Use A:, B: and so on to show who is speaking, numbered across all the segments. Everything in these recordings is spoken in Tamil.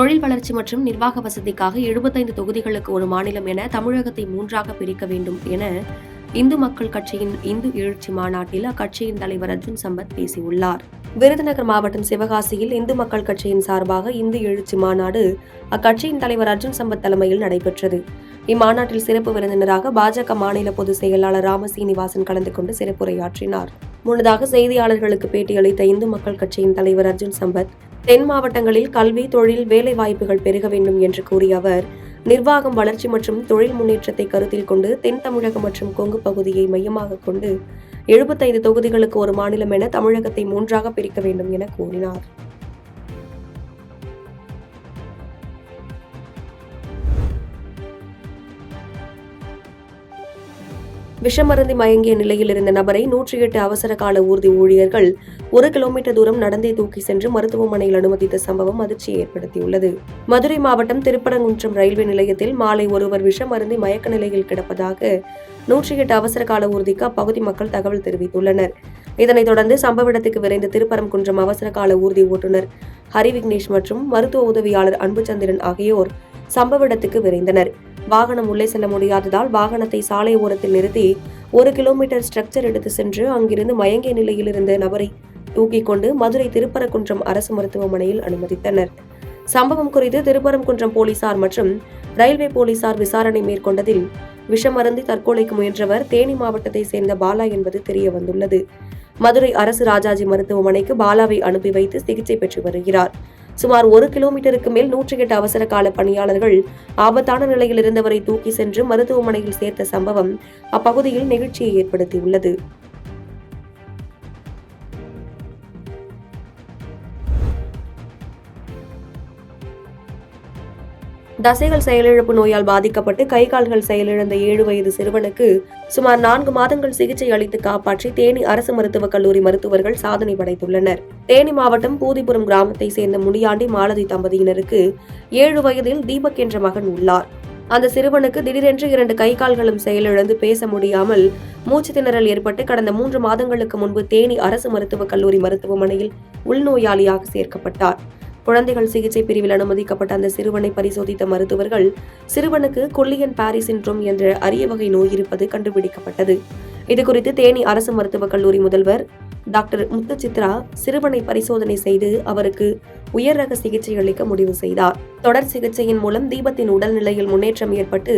A: தொழில் வளர்ச்சி மற்றும் நிர்வாக வசதிக்காக 75 தொகுதிகளுக்கு ஒரு மாநிலம் என தமிழகத்தை 3ஆக பிரிக்க வேண்டும் என இந்து மக்கள் கட்சியின் இந்து எழுச்சி மாநாட்டில் அக்கட்சியின் தலைவர் அர்ஜுன் சம்பத் பேசியுள்ளார். விருதுநகர் மாவட்டம் சிவகாசியில் இந்து மக்கள் கட்சியின் சார்பாக இந்து எழுச்சி மாநாடு அக்கட்சியின் தலைவர் அர்ஜுன் சம்பத் தலைமையில் நடைபெற்றது. இம்மாநாட்டில் சிறப்பு விருந்தினராக பாஜக மாநில பொதுச் செயலாளர் ராமசீனிவாசன் கலந்து கொண்டு சிறப்புரையாற்றினார். முன்னதாக செய்தியாளர்களுக்கு பேட்டியளித்த இந்து மக்கள் கட்சியின் தலைவர் அர்ஜுன் சம்பத், தென் மாவட்டங்களில் கல்வி, தொழில், வேலை வாய்ப்புகள் பெருக வேண்டும் என்று கூறிய அவர், நிர்வாகம், வளர்ச்சி மற்றும் தொழில் முன்னேற்றத்தை கருத்தில் கொண்டு தென் தமிழகம் மற்றும் கொங்கு பகுதியை மையமாக கொண்டு 75 தொகுதிகளுக்கு ஒரு மாநிலம் என தமிழகத்தை 3ஆக பிரிக்க வேண்டும் என கூறினார். விஷமருந்தி மயங்கிய நிலையில் இருந்த நபரை 108 அவசர கால ஊர்தி ஊழியர்கள் 1 கிலோமீட்டர் தூரம் நடந்தே தூக்கி சென்று மருத்துவமனையில் அனுமதித்த சம்பவம் அதிர்ச்சியை ஏற்படுத்தியுள்ளது. மதுரை மாவட்டம் திருப்பரங்குன்றம் ரயில்வே நிலையத்தில் மாலை ஒருவர் விஷமருந்தி மயக்க நிலையில் கிடப்பதாக 108 அவசர கால ஊர்திக்கு அப்பகுதி மக்கள் தகவல் தெரிவித்துள்ளனர். இதனைத் தொடர்ந்து சம்பவ இடத்துக்கு விரைந்த திருப்பரங்குன்றம் அவசர கால ஊர்தி ஓட்டுநர் ஹரி விக்னேஷ் மற்றும் மருத்துவ உதவியாளர் அன்புச்சந்திரன் ஆகியோர் சம்பவ இடத்துக்கு விரைந்தனர். வாகனம் உள்ளே செல்ல முடியாததால் வாகனத்தை சாலை ஓரத்தில் நிறுத்தி 1 கிலோமீட்டர் ஸ்ட்ரக்சர் எடுத்து சென்று அங்கிருந்து மயங்கிய நிலையில் இருந்த நபரை தூக்கிக் கொண்டு மதுரை திருப்பரங்குன்றம் அரசு மருத்துவமனையில் அனுமதித்தனர். சம்பவம் குறித்து திருப்பரங்குன்றம் போலீசார் மற்றும் ரயில்வே போலீசார் விசாரணை மேற்கொண்டதில் விஷமருந்தி தற்கொலைக்கு முயன்றவர் தேனி மாவட்டத்தை சேர்ந்த பாலா என்பது தெரிய வந்துள்ளது. மதுரை அரசு ராஜாஜி மருத்துவமனைக்கு பாலாவை அனுப்பி வைத்து சிகிச்சை பெற்று வருகிறார். சுமார் 1 கிலோமீட்டருக்கு மேல் 108 அவசர கால பணியாளர்கள் ஆபத்தான நிலையில் இருந்தவரை தூக்கி சென்று மருத்துவமனையில் சேர்த்த சம்பவம் அப்பகுதியில் நெகிழ்ச்சியை ஏற்படுத்தியுள்ளது. தசைகள் செயலிழப்பு நோயால் பாதிக்கப்பட்டு கை கால்கள் செயலிழந்த 7 வயது சிறுவனுக்கு சுமார் 4 மாதங்கள் சிகிச்சை அளித்து காப்பாற்றி தேனி அரசு மருத்துவக் கல்லூரி மருத்துவர்கள் சாதனை படைத்துள்ளனர். தேனி மாவட்டம் பூதிபுரம் கிராமத்தை சேர்ந்த முனியாண்டி மாலதி தம்பதியினருக்கு 7 வயதில் தீபக் என்ற மகன் உள்ளார். அந்த சிறுவனுக்கு திடீரென்று 2 கை கால்களும் செயலிழந்து பேச முடியாமல் மூச்சு திணறல் ஏற்பட்டு கடந்த 3 மாதங்களுக்கு முன்பு தேனி அரசு மருத்துவக் கல்லூரி மருத்துவமனையில் உள்நோயாளியாக சேர்க்கப்பட்டார். குழந்தைகள் சிகிச்சை பிரிவில் அனுமதிக்கப்பட்ட அந்த சிறுவனை பரிசோதித்த மருத்துவர்கள் சிறுவனுக்கு கொல்லியன் பாரி சிண்ட்ரோம் என்ற அரிய வகை நோய் இருப்பது கண்டுபிடிக்கப்பட்டது. இதுகுறித்து தேனி அரசு மருத்துவக் கல்லூரி முதல்வர் டாக்டர் முத்து சித்ரா சிறுவனை பரிசோதனை செய்து அவருக்கு உயர் ரக சிகிச்சை அளிக்க முடிவு செய்தார். தொடர் சிகிச்சையின் மூலம் தீபத்தின் உடல்நிலையில் முன்னேற்றம் ஏற்பட்டு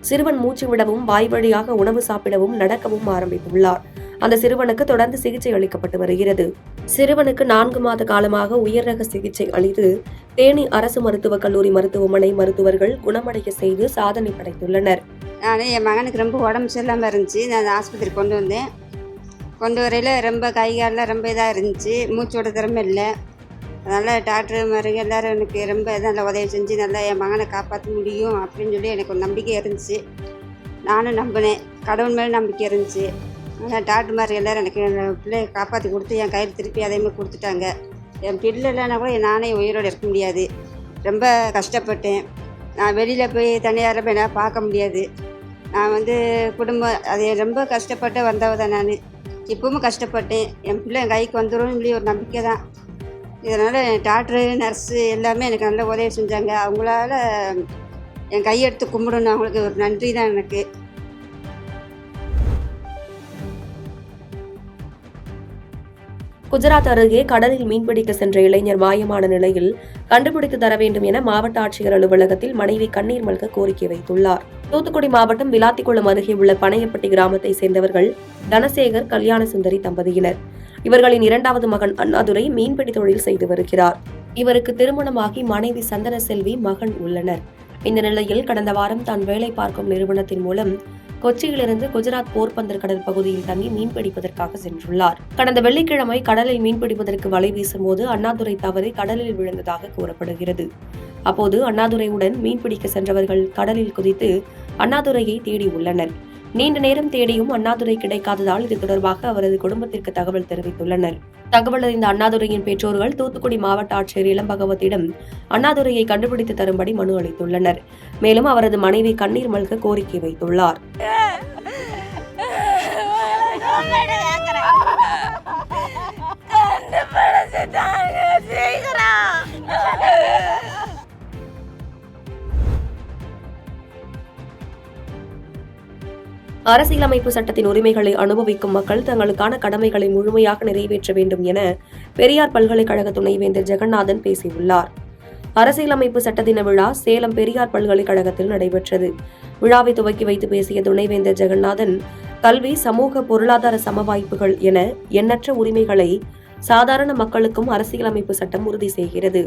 A: சிறுவன் மூச்சு விடவும் வாய் வழியாக உணவு சாப்பிடவும் நடக்கவும் ஆரம்பித்துள்ளார். அந்த சிறுவனுக்கு தொடர்ந்து சிகிச்சை அளிக்கப்பட்டு வருகிறது. சிறுவனுக்கு 4 மாத காலமாக உயர் ரக சிகிச்சை அளித்து தேனி அரசு மருத்துவக் கல்லூரி மருத்துவமனை மருத்துவர்கள் குணமடைய செய்து சாதனை படைத்துள்ளனர்.
B: நான் என் மகனுக்கு ரொம்ப உடம்பு சரியில்லாமல் இருந்துச்சு. நான் ஆஸ்பத்திரி கொண்டு வரையில் ரொம்ப கை காலெலாம் ரொம்ப இதாக இருந்துச்சு. மூச்சோட திறமை இல்லை. அதனால் டாக்டர் மாருங்க எல்லோரும் எனக்கு ரொம்ப நல்லா உதவி செஞ்சு நல்லா என் மகனை காப்பாற்ற முடியும் அப்படின்னு சொல்லி எனக்கு ஒரு நம்பிக்கை இருந்துச்சு. நானும் நம்பினேன். கடவுள் மேலே நம்பிக்கை இருந்துச்சு. ஆனால் டாக்டர் மாதிரி எல்லோரும் எனக்கு என் பிள்ளையை காப்பாற்றி கொடுத்து என் கையில் திருப்பி அதேமாதிரி கொடுத்துட்டாங்க. என் பிள்ளை இல்லைன்னா கூட நானே உயிரோடு இருக்க முடியாது. ரொம்ப கஷ்டப்பட்டேன். நான் வெளியில் போய் தனியாரை போய் நான் பார்க்க முடியாது. நான் குடும்பம் அது ரொம்ப கஷ்டப்பட்டு வந்தவ தான். நான் இப்பவும் கஷ்டப்பட்டேன். என் பிள்ளை என் கைக்கு வந்துடும் சொல்லி ஒரு நம்பிக்கை தான். இதனால் டாக்டரு, நர்ஸு எல்லாமே எனக்கு நல்ல உதவி செஞ்சாங்க. அவங்களால என் கையெடுத்து கும்பிடணும். அவங்களுக்கு ஒரு நன்றி தான் எனக்கு.
A: குஜராத் அருகே கடலில் மீன்பிடிக்க சென்ற இளைஞர் மாயமான நிலையில் கண்டுபிடித்து தர வேண்டும் என மாவட்ட ஆட்சியர் அலுவலகத்தில் மனைவி கண்ணீர் மல்க கோரிக்கை வைத்துள்ளார். தூத்துக்குடி மாவட்டம் விளாத்திக்குளம் அருகே உள்ள பனையப்பட்டி கிராமத்தை சேர்ந்தவர்கள் தனசேகர், கல்யாண சுந்தரி தம்பதியினர். இவர்களின் 2வது மகன் அண்ணாதுரை மீன்பிடி தொழில் செய்து வருகிறார். இவருக்கு திருமணமாகி மனைவி சந்தன செல்வி, மகன் உள்ளனர். இந்த நிலையில் கடந்த வாரம் தான் வேலை பார்க்கும் நிறுவனத்தின் மூலம் கொச்சியிலிருந்து குஜராத் போர்பந்தர் கடல் பகுதியில் தங்கி மீன்பிடிப்பதற்காக சென்றுள்ளார். கடந்த வெள்ளிக்கிழமை கடலில் மீன்பிடிப்பதற்கு வலை வீசும்போது அண்ணாதுரை தவறி கடலில் விழுந்ததாக கூறப்படுகிறது. அப்போது அண்ணாதுரையுடன் மீன்பிடிக்க சென்றவர்கள் கடலில் குதித்து அண்ணாதுரையை தேடி உள்ளனர். நீண்ட நேரம் தேடியும் அண்ணாதுரை கிடைக்காததால் இது தொடர்பாக அவரது குடும்பத்திற்கு தகவல் தெரிவித்துள்ளனர். தகவல் அறிந்த அண்ணாதுரையின் பெற்றோர்கள் தூத்துக்குடி மாவட்ட ஆட்சியர் இளம்பகவத்திடம் அண்ணாதுரையை கண்டுபிடித்து தரும்படி மனு அளித்துள்ளனர். மேலும் அவரது மனைவி கண்ணீர் மல்க கோரிக்கை வைத்துள்ளார். அரசியலமைப்பு சட்டத்தின் உரிமைகளை அனுபவிக்கும் மக்கள் தங்களுக்கான கடமைகளை முழுமையாக நிறைவேற்ற வேண்டும் என பெரியார் பல்கலைக்கழக துணைவேந்தர் ஜெகநாதன் பேசியுள்ளார். அரசியலமைப்பு சட்ட தின விழா சேலம் பெரியார் பல்கலைக்கழகத்தில் நடைபெற்றது. விழாவை துவக்கி வைத்து பேசிய துணைவேந்தர் ஜெகநாதன், கல்வி, சமூக, பொருளாதார சமவாய்ப்புகள் என எண்ணற்ற உரிமைகளை சாதாரண மக்களுக்கும் அரசியலமைப்பு சட்டம் உறுதி செய்கிறது.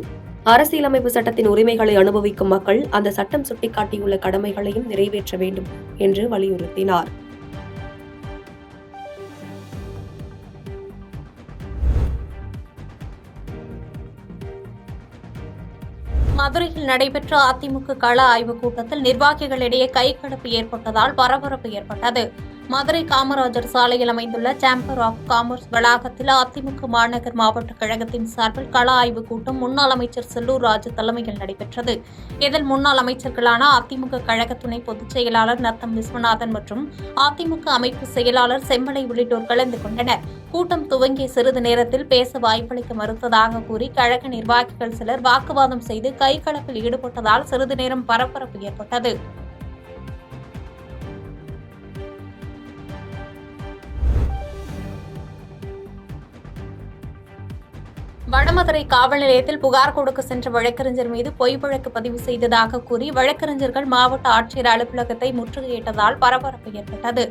A: அரசியலமைப்பு சட்டத்தின் உரிமைகளை அனுபவிக்கும் மக்கள் அந்த சட்டம் சுட்டிக்காட்டியுள்ள கடமைகளையும் நிறைவேற்ற வேண்டும் என்று வலியுறுத்தினார்.
C: மதுரையில் நடைபெற்ற அதிமுக கள ஆய்வுக் கூட்டத்தில் நிர்வாகிகளிடையே கைகலப்பு ஏற்பட்டதால் பரபரப்பு ஏற்பட்டது. மதுரை காமராஜர் சாலையில் அமைந்துள்ள சேம்பர் ஆஃப் காமர்ஸ் வளாகத்தில் அதிமுக மாநகர் மாவட்ட கழகத்தின் சார்பில் கள ஆய்வுக் கூட்டம் முன்னாள் அமைச்சர் செல்லூர் ராஜு தலைமையில் நடைபெற்றது. இதில் முன்னாள் அமைச்சர்களான அதிமுக கழக துணை பொதுச் செயலாளர் நத்தம் விஸ்வநாதன் மற்றும் அதிமுக அமைப்பு செயலாளர் செம்மலை உள்ளிட்டோர் கலந்து கொண்டனர். கூட்டம் துவங்கிய சிறிது நேரத்தில் பேச வாய்ப்பளிக்க மறுத்ததாக கூறி கழக நிர்வாகிகள் சிலர் வாக்குவாதம் செய்து கைகலப்பில் ஈடுபட்டதால் சிறிது நேரம் பரபரப்பு ஏற்பட்டது. வடமதுரை காவல் நிலையத்தில் புகார் கொடுக்க சென்ற வழக்கறிஞர் மீது பொய் வழக்கு பதிவு செய்ததாக கூறி வழக்கறிஞர்கள் மாவட்ட ஆட்சியர் அலுவலகத்தை முற்றுகையிட்டதால் பரபரப்பு ஏற்பட்டது.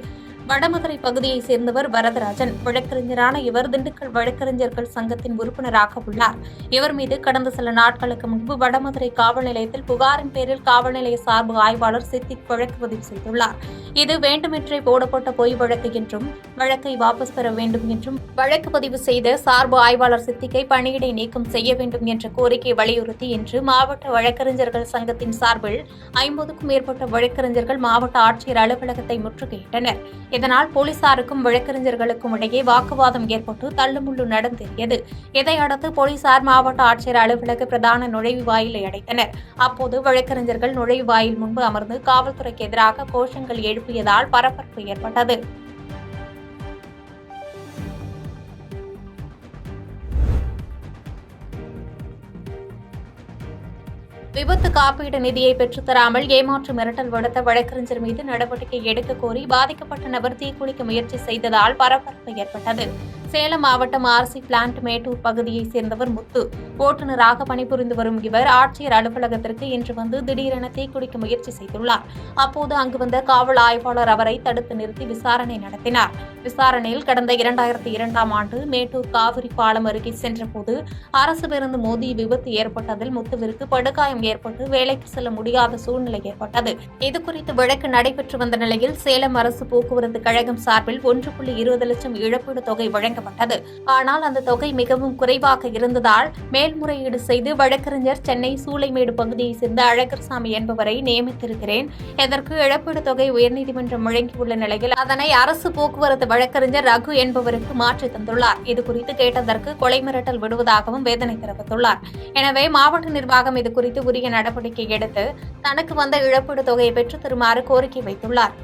C: வடமதுரை பகுதியைச் சேர்ந்தவர் வரதராஜன். வழக்கறிஞரான இவர் திண்டுக்கல் வழக்கறிஞர்கள் சங்கத்தின் உறுப்பினராக உள்ளார். இவர் மீது கடந்த சில நாட்களுக்கு முன்பு வடமதுரை காவல் நிலையத்தில் புகாரின் பேரில் காவல் நிலைய சார்பு ஆய்வாளர் சித்திக் வழக்கு பதிவு செய்துள்ளார். இது வேண்டுமென்றே போடப்பட்ட பொய் வழக்கு என்றும் வழக்கை வாபஸ் பெற வேண்டும் என்றும் வழக்கு பதிவு செய்த சார்பு ஆய்வாளர் சித்திக்கை பணியிடை நீக்கம் செய்ய வேண்டும் என்ற கோரிக்கை வலியுறுத்தி இன்று மாவட்ட வழக்கறிஞர்கள் சங்கத்தின் சார்பில் 50க்கும் மேற்பட்ட வழக்கறிஞர்கள் மாவட்ட ஆட்சியர் அலுவலகத்தை முற்றுகையிட்டனர். இதனால் போலீசாருக்கும் வழக்கறிஞர்களுக்கும் இடையே வாக்குவாதம் ஏற்பட்டு தள்ளுமுள்ளு நடந்தேறியது. இதையடுத்து போலீசார் மாவட்ட ஆட்சியர் அலுவலக பிரதான நுழைவு வாயிலை அடைத்தனர். அப்போது வழக்கறிஞர்கள் நுழைவு வாயில் முன்பு அமர்ந்து காவல்துறைக்கு எதிராக கோஷங்கள் எழுப்பியதால் பரபரப்பு ஏற்பட்டது. விபத்து காப்பீடு நிதியை பெற்றுத்தராமல் ஏமாற்று மிரட்டல் விடுத்த வழக்கறிஞர் மீது நடவடிக்கை எடுக்க கோரி பாதிக்கப்பட்ட நபர் தீக்குளிக்க முயற்சி செய்ததால் பரபரப்பு ஏற்பட்டது. சேலம் மாவட்டம் ஆர்சி பிளான்ட் மேட்டூர் பகுதியைச் சேர்ந்தவர் முத்து. ஓட்டுநராக பணிபுரிந்து வரும் இவர் ஆட்சியர் அலுவலகத்திற்கு இன்று வந்து திடீரென தீக்குளிக்க முயற்சி செய்துள்ளார். அப்போது அங்கு வந்த காவல் ஆய்வாளர் அவரை தடுத்து நிறுத்தி விசாரணை நடத்தினார். விசாரணையில் கடந்த 2002ஆம் ஆண்டு மேட்டூர் காவிரி பாலம் அருகே சென்றபோது அரசு பேருந்து மோதி விபத்து ஏற்பட்டதில் முத்துவிற்கு படுகாயம் ஏற்பட்டு வேலைக்கு செல்ல முடியாத சூழ்நிலை ஏற்பட்டது. இதுகுறித்து வழக்கு நடைபெற்று வந்த நிலையில் சேலம் அரசு போக்குவரத்து கழகம் சார்பில் 1.20 லட்சம் இழப்பீடு தொகை வழங்கப்பட்டது. ஆனால் அந்த தொகை மிகவும் குறைவாக இருந்ததால் மேல்முறையீடு செய்து வழக்கறிஞர் சென்னை சூளைமேடு பகுதியைச் சேர்ந்த அழகர்சாமி என்பவரை நியமித்திருக்கிறேன். இதற்கு இழப்பீடு தொகை உயர்நீதிமன்றம் வழங்கியுள்ள நிலையில் அதனை அரசு போக்குவரத்து வழக்கறிஞர் ரகு என்பவருக்கு மாற்றி தந்துள்ளார். இதுகுறித்து கேட்டதற்கு கொலை மிரட்டல் விடுவதாகவும் வேதனை தெரிவித்துள்ளார். எனவே மாவட்ட நிர்வாகம் இதுகுறித்து உரிய நடவடிக்கை எடுத்து தனக்கு வந்த இழப்பீடு தொகையை பெற்றுத் தருமாறு கோரிக்கை வைத்துள்ளார்.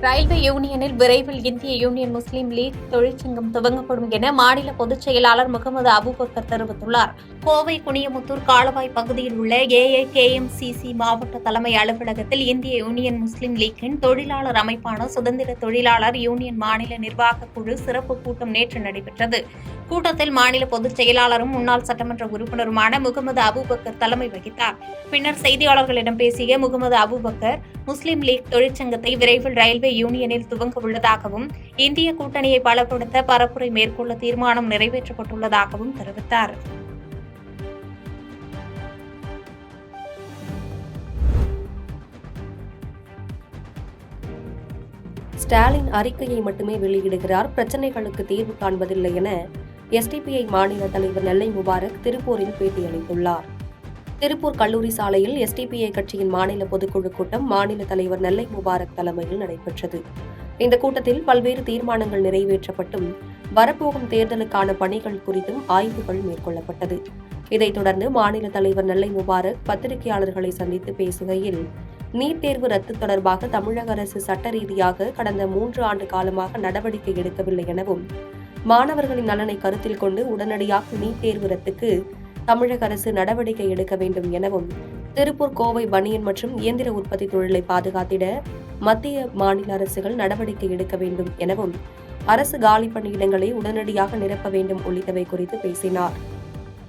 C: ரயில்வே யூனியனில் விரைவில் இந்திய யூனியன் முஸ்லீம் லீக் தொழிற்சங்கம் துவங்கப்படும் என மாநில பொதுச் செயலாளர் முகமது அபுபக்கர் தெரிவித்துள்ளார். கோவை குனியமுத்தூர் காலவாய் பகுதியில் உள்ள AIKMCC மாவட்ட தலைமை அலுவலகத்தில் இந்திய யூனியன் முஸ்லீம் லீக்கின் தொழிலாளர் அமைப்பான சுதந்திர தொழிலாளர் யூனியன் மாநில நிர்வாக குழு சிறப்பு கூட்டம் நேற்று நடைபெற்றது. கூட்டத்தில் மாநில பொதுச் செயலாளரும் முன்னாள் சட்டமன்ற உறுப்பினருமான முகமது அபுபக்கர் தலைமை வகித்தார். பின்னர் செய்தியாளர்களிடம் பேசிய முகமது அபுபக்கர், முஸ்லீம் லீக் தொழிற்சங்கத்தை விரைவில் ரயில்வே யூனியனில் துவங்க உள்ளதாகவும் இந்திய கூட்டணியை பலப்படுத்த பரப்புரை மேற்கொள்ள தீர்மானம் நிறைவேற்றப்பட்டுள்ளதாகவும் தெரிவித்தார்.
A: ஸ்டாலின் அறிக்கையை மட்டுமே வெளியிடுகிறார், பிரச்சினைகளுக்கு தீர்வு காண்பதில்லை என SDPI மாநில தலைவர் நெல்லை முபாரக் திருப்பூரில் பேட்டியளித்துள்ளார். திருப்பூர் கல்லூரி சாலையில் SDPI கட்சியின் மாநில பொதுக்குழு கூட்டம் மாநில தலைவர் நெல்லை முபாரக் தலைமையில் நடைபெற்றது. இந்த கூட்டத்தில் பல்வேறு தீர்மானங்கள் நிறைவேற்றப்பட்டும் வரப்போகும் தேர்தலுக்கான பணிகள் குறித்தும் ஆய்வுகள் மேற்கொள்ளப்பட்டது. இதைத் தொடர்ந்து மாநில தலைவர் நெல்லை முபாரக் பத்திரிகையாளர்களை சந்தித்து பேசுகையில், நீட் தேர்வு ரத்து தொடர்பாக தமிழக அரசு சட்ட ரீதியாக கடந்த 3 ஆண்டு காலமாக நடவடிக்கை எடுக்கவில்லை எனவும் மாணவர்களின் நலனை கருத்தில் கொண்டு உடனடியாக நீட் தேர்வு ரத்துக்கு தமிழக அரசு நடவடிக்கை எடுக்க வேண்டும் எனவும், திருப்பூர், கோவை பனியன் மற்றும் இயந்திர உற்பத்தி தொழிலை பாதுகாத்திட மத்திய, மாநில அரசுகள் நடவடிக்கை எடுக்க வேண்டும் எனவும், அரசு காலி பணியிடங்களை உடனடியாக நிரப்ப வேண்டும் உள்ளிட்டவை குறித்து பேசினார்.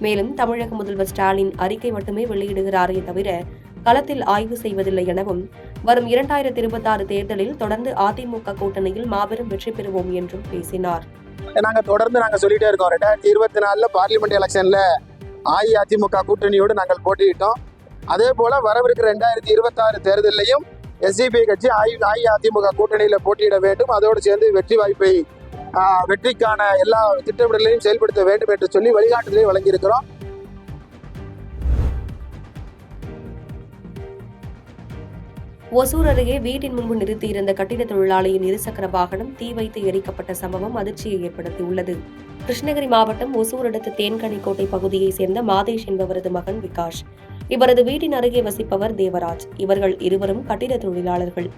A: மேலும் தமிழக முதல்வர் ஸ்டாலின் அறிக்கை மட்டுமே வெளியிடுகிறாரே தவிர களத்தில் ஆய்வு செய்வதில்லை எனவும், வரும் 2026 தேர்தலில் தொடர்ந்து அதிமுக கூட்டணியில் மாபெரும் வெற்றி பெறுவோம் என்றும் பேசினார்.
D: நாங்க சொல்லிட்டே இருக்கோம். 2024 பார்லிமெண்ட் எலெக்ஷன்ல அஇஅதிமுக கூட்டணியோடு நாங்கள் போட்டியிட்டோம். அதே போல வரவிருக்கிற 2026 தேர்தலையும் எஸ்டிபி கட்சி அஇஅதிமுக கூட்டணியில போட்டியிட வேண்டும். அதோடு சேர்ந்து வெற்றிக்கான எல்லா திட்டமிடலையும் செயல்படுத்த வேண்டும் என்று சொல்லி வழிகாட்டுதலை வழங்கியிருக்கிறோம்.
A: ஒசூர் அருகே வீட்டின் முன்பு நிறுத்தியிருந்த கட்டிட தொழிலாளியின் இருசக்கர வாகனம் தீ வைத்து எரிக்கப்பட்ட சம்பவம் அதிர்ச்சியை ஏற்படுத்தியுள்ளது. கிருஷ்ணகிரி மாவட்டம் ஒசூர் அடுத்த தேன்கனிக்கோட்டை பகுதியைச் சேர்ந்த மாதேஷ் என்பவரது மகன் விகாஷ். இவரது வீட்டின் அருகே வசிப்பவர் தேவராஜ். இவர்கள் இருவரும் கட்டிட தொழிலாளர்கள்.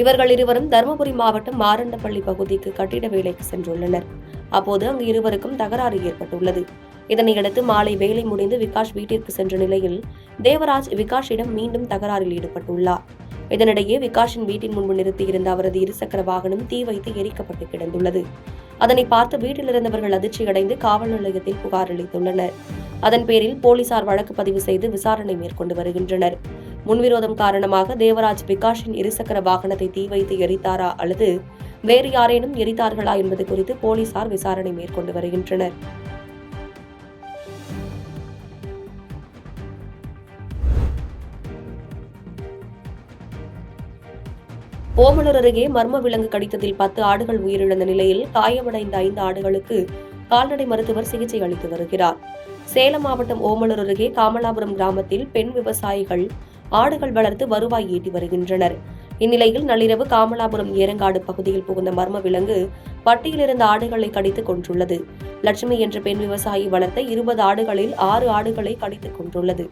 A: இவர்கள் இருவரும் தருமபுரி மாவட்டம் மாரண்டப்பள்ளி பகுதிக்கு கட்டிட வேலைக்கு சென்றுள்ளனர். அப்போது அங்கு இருவருக்கும் தகராறு ஏற்பட்டுள்ளது. இதனையடுத்து மாலை வேலை முடிந்து விகாஷ் வீட்டிற்கு சென்ற நிலையில் தேவராஜ் விகாஷிடம் மீண்டும் தகராறில் ஈடுபட்டுள்ளார். இதனிடையே விகாஷின் வீட்டின் முன்பு நிறுத்தியிருந்த அவரது இருசக்கர வாகனம் தீ வைத்து எரிக்கப்பட்டு கிடந்துள்ளது. அதனை பார்த்து வீட்டில் இருந்தவர்கள் அதிர்ச்சியடைந்து காவல் நிலையத்தில் புகார் அளித்துள்ளனர். அதன் பேரில் போலீசார் வழக்கு பதிவு செய்து விசாரணை மேற்கொண்டு வருகின்றனர். முன்விரோதம் காரணமாக தேவராஜ் விகாஷின் இருசக்கர வாகனத்தை தீ வைத்து எரித்தாரா அல்லது வேறு யாரேனும் எரித்தார்களா என்பது குறித்து போலீசார் விசாரணை மேற்கொண்டு வருகின்றனர். ஓமலூர் அருகே மர்ம விலங்கு கடித்ததில் 10 ஆடுகள் உயிரிழந்த நிலையில் காயமடைந்த 5 ஆடுகளுக்கு கால்நடை மருத்துவர் சிகிச்சை அளித்து வருகிறார். சேலம் மாவட்டம் ஓமலூர் அருகே காமலாபுரம் கிராமத்தில் பெண் விவசாயிகள் ஆடுகள் வளர்த்து வருவாய் ஈட்டி வருகின்றனர். இந்நிலையில் நள்ளிரவு காமலாபுரம் ஏரங்காடு பகுதியில் புகுந்த மர்ம விலங்கு பட்டியில் இருந்த ஆடுகளை கடித்துக் கொன்றுள்ளது. லட்சுமி என்ற பெண் விவசாயி வளர்த்த 20 ஆடுகளில் 6 ஆடுகளை கடித்துக் கொன்றுள்ளது.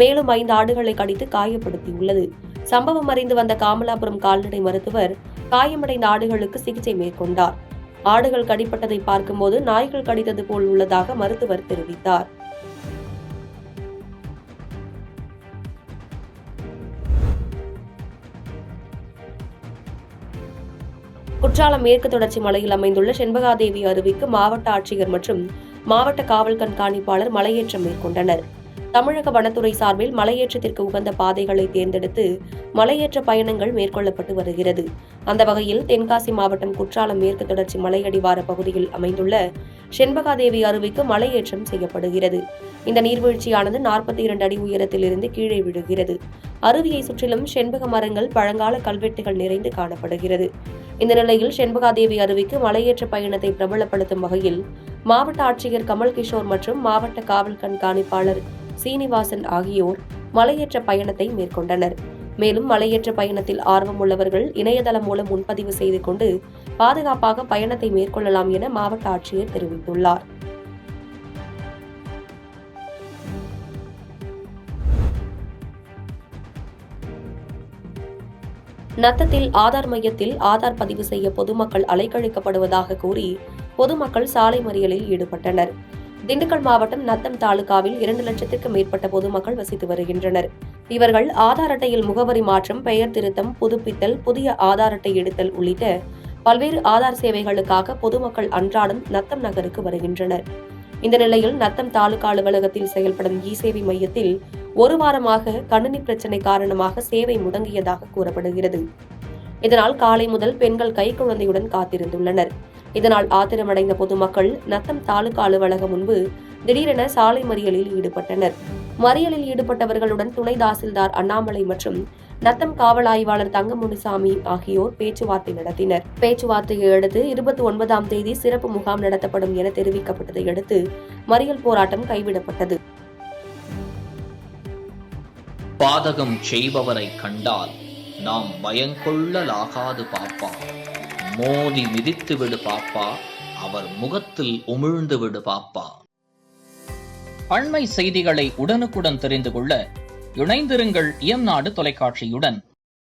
A: மேலும் 5 ஆடுகளை கடித்து காயப்படுத்தியுள்ளது. சம்பவம் அறிந்து வந்த காமலாபுரம் கால்நடை மருத்துவர் காயமடைந்த ஆடுகளுக்கு சிகிச்சை மேற்கொண்டார். ஆடுகள் கடிப்பட்டதை பார்க்கும்போது நாய்கள் கடித்தது போல் உள்ளதாக மருத்துவர் தெரிவித்தார். குற்றாலம் மேற்கு தொடர்ச்சி மலையில் அமைந்துள்ள செண்பகாதேவி அருவிக்கு மாவட்ட ஆட்சியர் மற்றும் மாவட்ட காவல் கண்காணிப்பாளர் மலையேற்றம் மேற்கொண்டனர். தமிழக வனத்துறை சார்பில் மலையேற்றத்திற்கு உகந்த பாதைகளை தேர்ந்தெடுத்து மலையேற்ற பயணங்கள் மேற்கொள்ளப்பட்டு வருகிறது. அந்த வகையில் தென்காசி மாவட்டம் குற்றாலம் மேற்கு தொடர்ச்சி மலையடிவார பகுதியில் அமைந்துள்ள செண்பகாதேவி அருவிக்கு மலையேற்றம் செய்யப்படுகிறது. இந்த நீர்வீழ்ச்சியானது 42 அடி உயரத்திலிருந்து கீழே விழுகிறது. அருவியை சுற்றிலும் செண்பக மரங்கள், பழங்கால கல்வெட்டுகள் நிறைந்து காணப்படுகிறது. இந்த நிலையில் செண்பகாதேவி அருவிக்கு மலையேற்ற பயணத்தை பிரபலப்படுத்தும் வகையில் மாவட்ட ஆட்சியர் கமல் கிஷோர் மற்றும் மாவட்ட காவல் கண்காணிப்பாளர் சீனிவாசன் ஆகியோர் மலையேற்ற பயணத்தை மேற்கொண்டனர். மேலும் மலையேற்ற பயணத்தில் ஆர்வம் உள்ளவர்கள் இணையதளம் மூலம் முன்பதிவு செய்து கொண்டு பாதுகாப்பாக பயணத்தை மேற்கொள்ளலாம் என மாவட்ட ஆட்சியர் தெரிவித்துள்ளார். நத்தத்தில் ஆதார் மையத்தில் ஆதார் பதிவு செய்ய பொதுமக்கள் அலைக்கழிக்கப்படுவதாக கூறி பொதுமக்கள் சாலை மறியலில் ஈடுபட்டனர். திண்டுக்கல் மாவட்டம் நத்தம் தாலுகாவில் 2 லட்சத்திற்கும் மேற்பட்ட பொதுமக்கள் வசித்து வருகின்றனர். இவர்கள் ஆதார் அட்டையில் முகவரி மாற்றம், பெயர் திருத்தம், புதுப்பித்தல், புதிய ஆதார் அட்டை எடுத்தல் உள்ளிட்ட பல்வேறு ஆதார் சேவைகளுக்காக பொதுமக்கள் அன்றாடம் நத்தம் நகருக்கு வருகின்றனர். இந்த நிலையில் நத்தம் தாலுகா அலுவலகத்தில் செயல்படும் இ-சேவை மையத்தில் 1 வாரமாக கணினி பிரச்சினை காரணமாக சேவை முடங்கியதாக கூறப்படுகிறது. இதனால் காலை முதல் பெண்கள் கைக்குழந்தையுடன் காத்திருந்துள்ளனர். இதனால் ஆத்திரமடைந்த பொதுமக்கள் நத்தம் தாலுகா அலுவலகம் முன்பு திடீரென சாலை மறியலில் ஈடுபட்டனர். மறியலில் ஈடுபட்டவர்களுடன் துணை தாசில்தார் அண்ணாமலை மற்றும் நத்தம் காவல் ஆய்வாளர் தங்கமுனுசாமி ஆகியோர் பேச்சுவார்த்தை நடத்தினர். பேச்சுவார்த்தையை அடுத்து 29ஆம் தேதி சிறப்பு முகாம் நடத்தப்படும் என தெரிவிக்கப்பட்டதை அடுத்து மறியல் போராட்டம் கைவிடப்பட்டது.
E: பாதகம் செய்பவரை கண்டால் நாம் பயங்கொள்ளலாகாது பாப்பா, மோதி மிதித்து விடு பாப்பா, அவர் முகத்தில் உமிழ்ந்து விடு பாப்பா. அண்மை செய்திகளை உடனுக்குடன் தெரிந்து கொள்ள இணைந்திருங்கள் இயம்நாடு தொலைக்காட்சியுடன்.